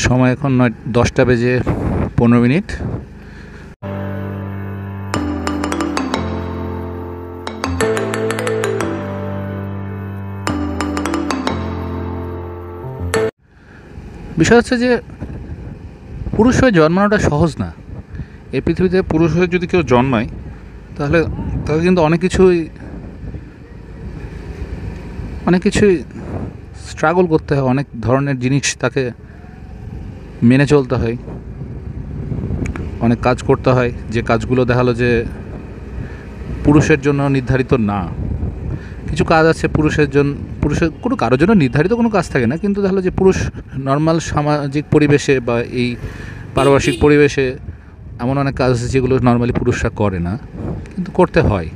সময় এখন 10টা বেজে 15 মিনিট। বিষয় হচ্ছে যে পুরুষ হয়ে জন্মানোটা সহজ না। এই পৃথিবীতে পুরুষ হয়ে যদি কেউ জন্মায় তাহলে তাকে কিন্তু অনেক কিছুই স্ট্রাগল করতে হয়, অনেক ধরনের জিনিস তাকে মেনে চলতে হয়, অনেক কাজ করতে হয়, যে কাজগুলো দেখালো যে পুরুষের জন্য নির্ধারিত না। কিছু কাজ আছে পুরুষের কোনো কারোর জন্য নির্ধারিত কোনো কাজ থাকে না, কিন্তু দেখালো যে পুরুষ নর্মাল সামাজিক পরিবেশে বা এই পারিপার্শ্বিক পরিবেশে এমন অনেক কাজ আছে যেগুলো নর্মালি পুরুষরা করে না, কিন্তু করতে হয়।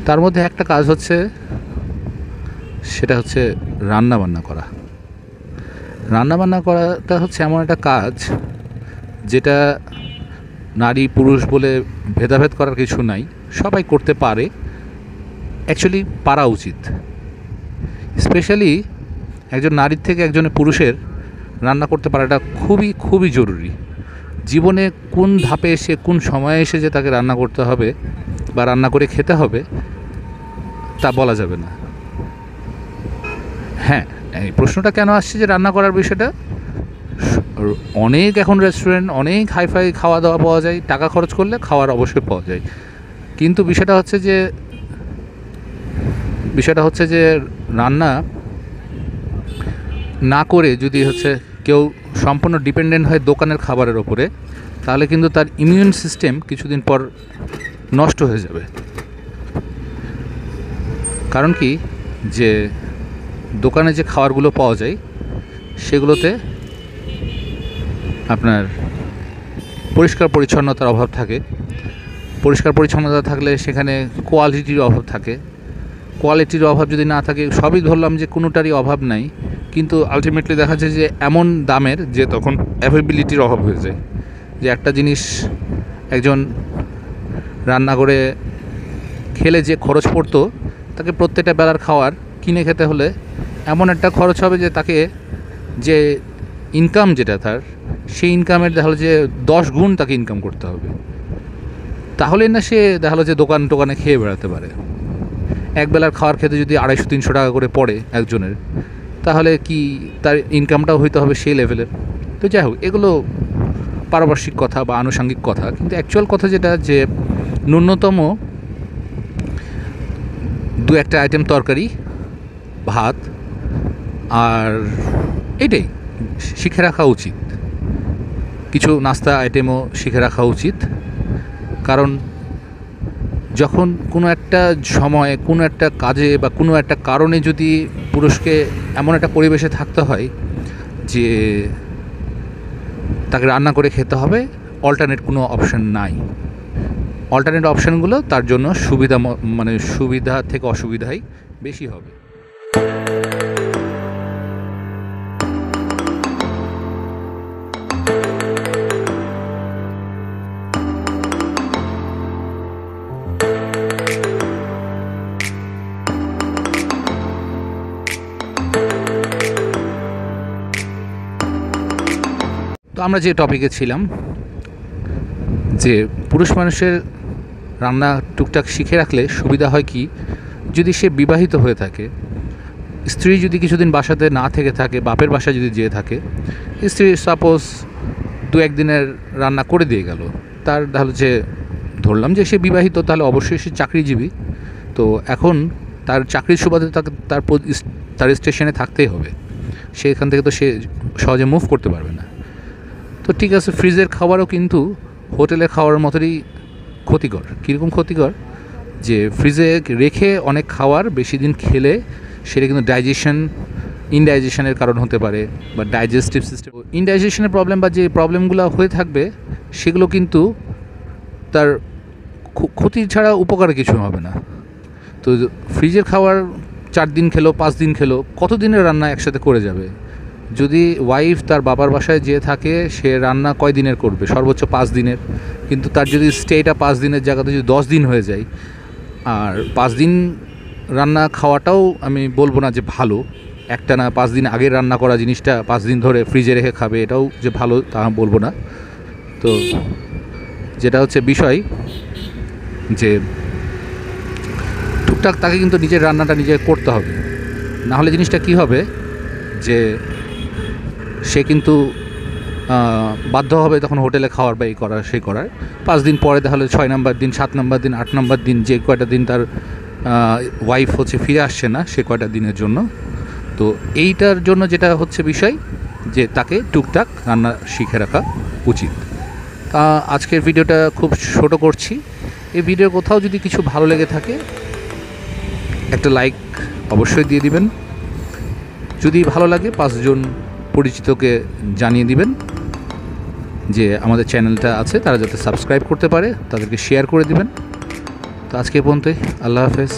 তার মধ্যে একটা কাজ হচ্ছে, সেটা হচ্ছে রান্নাবান্না করা। রান্নাবান্না করাটা হচ্ছে এমন একটা কাজ যেটা নারী পুরুষ বলে ভেদাভেদ করার কিছু নাই, সবাই করতে পারে, অ্যাকচুয়ালি পারা উচিত। স্পেশালি একজন নারীর থেকে একজন পুরুষের রান্না করতে পারাটা খুবই খুবই জরুরি। জীবনে কোন ধাপে এসে কোন সময়ে এসে যে তাকে রান্না করতে হবে বা রান্না করে খেতে হবে তা বলা যাবে না। হ্যাঁ, এই প্রশ্নটা কেন আসছে যে রান্না করার বিষয়টা, অনেক এখন রেস্টুরেন্ট, অনেক হাইফাই খাওয়া দাওয়া পাওয়া যায়, টাকা খরচ করলে খাওয়ার অবশ্যই পাওয়া যায়, কিন্তু বিষয়টা হচ্ছে যে রান্না না করে যদি কেউ সম্পূর্ণ ডিপেন্ডেন্ট হয় দোকানের খাবারের ওপরে, তাহলে কিন্তু তার ইমিউন সিস্টেম কিছুদিন পর নষ্ট হয়ে যাবে। কারণ কি, যে দোকানে যে খাবারগুলো পাওয়া যায় সেগুলোতে আপনার পরিষ্কার পরিচ্ছন্নতার অভাব থাকে। পরিষ্কার পরিচ্ছন্নতা থাকলে সেখানে কোয়ালিটির অভাব থাকে। কোয়ালিটির অভাব যদি না থাকে, সবই ধরলাম যে কোনোটারই অভাব নাই, কিন্তু আলটিমেটলি দেখা যায় যে এমন দামের যে তখন অ্যাভেলেবিলিটির অভাব হয়ে যায়। যে একটা জিনিস একজন রান্না করে খেলে যে খরচ পড়তো, তাকে প্রত্যেকটা বেলার খাওয়ার কিনে খেতে হলে এমন একটা খরচ হবে যে তাকে যে ইনকাম যেটা তার, সেই ইনকামের দেখালো যে 10 গুণ তাকে ইনকাম করতে হবে, তাহলেই না সে দেখালো যে দোকানে খেয়ে বেড়াতে পারে। একবেলার খাওয়ার খেতে যদি 250-300 টাকা করে পড়ে একজনের, তাহলে কি তার ইনকামটাও হইতে হবে সেই লেভেলের। তো যাই হোক, এগুলো পারিপার্শ্বিক কথা বা আনুষঙ্গিক কথা, কিন্তু অ্যাকচুয়াল কথা যেটা, যে ন্যূনতম 2-1টা আইটেম তরকারি, ভাত, আর এটাই শিখে রাখা উচিত। কিছু নাস্তা আইটেমও শিখে রাখা উচিত, কারণ যখন কোনো একটা সময়ে কোনো একটা কাজে বা কোনো একটা কারণে যদি পুরুষকে এমন একটা পরিবেশে থাকতে হয় যে তাকে রান্না করে খেতে হবে, অল্টারনেট কোনো অপশান নাই। অল্টারনেট অপশানগুলো তার জন্য সুবিধা থেকে অসুবিধাই বেশি হবে। তো আমরা যে টপিকে ছিলাম, যে পুরুষ মানুষের রান্না টুকটাক শিখে রাখলে সুবিধা হয় কি, যদি সে বিবাহিত হয়ে থাকে, স্ত্রী যদি কিছুদিন বাসাতে না থেকে থাকে, বাপের বাসায় যদি যেয়ে থাকে, স্ত্রী সাপোজ 2-1 দিনের রান্না করে দিয়ে গেল, তার তাহলে যে ধরলাম যে সে বিবাহিত, তাহলে অবশ্যই সে চাকরিজীবী, তো এখন তার চাকরির সুবাদে তার স্টেশনে থাকতেই হবে, সেখান থেকে তো সে সহজে মুভ করতে পারবে না। তো ঠিক আছে, ফ্রিজের খাবারও কিন্তু হোটেলে খাওয়ার মতোই ক্ষতিকর। কীরকম ক্ষতিকর, যে ফ্রিজে রেখে অনেক খাবার বেশি দিন খেলে সেটা কিন্তু ইনডাইজেশনের কারণ হতে পারে, বা ডাইজেস্টিভ সিস্টেম ইনডাইজেশনের প্রবলেম বা যে প্রবলেমগুলো হয়ে থাকবে, সেগুলো কিন্তু তার ক্ষতি ছাড়া উপকারে কিছু হবে না। তো ফ্রিজের খাবার 4 দিন খেলো, 5 দিন খেলো, কত দিনের রান্না একসাথে করে যাবে? যদি ওয়াইফ তার বাবার বাসায় যেয়ে থাকে, সে রান্না কয় দিনের করবে? সর্বোচ্চ 5 দিনের। কিন্তু তার যদি স্টেটা 5 দিনের জায়গাতে যদি 10 দিন হয়ে যায়, আর 5 দিন রান্না খাওয়াটাও আমি বলবো না যে ভালো, একটানা 5 দিন আগের রান্না করা জিনিসটা 5 দিন ধরে ফ্রিজে রেখে খাবে, এটাও যে ভালো তা বলবো না। তো যেটা হচ্ছে বিষয় যে টুকটাক তাকে কিন্তু নিজের রান্নাটা নিজে করতে হবে, না হলে জিনিসটা কী হবে যে সে কিন্তু বাধ্য হবে তখন হোটেলে খাওয়ার বা এই করার সেই করার। 5 দিন পরে তাহলে 6 নম্বর দিন, 7 নম্বর দিন, 8 নম্বর দিন, যে কয়টা দিন তার ওয়াইফ হচ্ছে ফিরে আসছে না সে কয়টা দিনের জন্য। তো এইটার জন্য যেটা হচ্ছে বিষয় যে তাকে টুকটাক রান্না শিখে রাখা উচিত। তা আজকের ভিডিওটা খুব ছোট করছি। এই ভিডিওর কোথাও যদি কিছু ভালো লেগে থাকে একটা লাইক অবশ্যই দিয়ে দিবেন। যদি ভালো লাগে 5 জন পরিচিতকে জানিয়ে দিবেন যে আমাদের চ্যানেলটা আছে, তারা যাতে সাবস্ক্রাইব করতে পারে, তাদেরকে শেয়ার করে দিবেন। তো আজকে পর্যন্তই, আল্লাহ হাফেজ।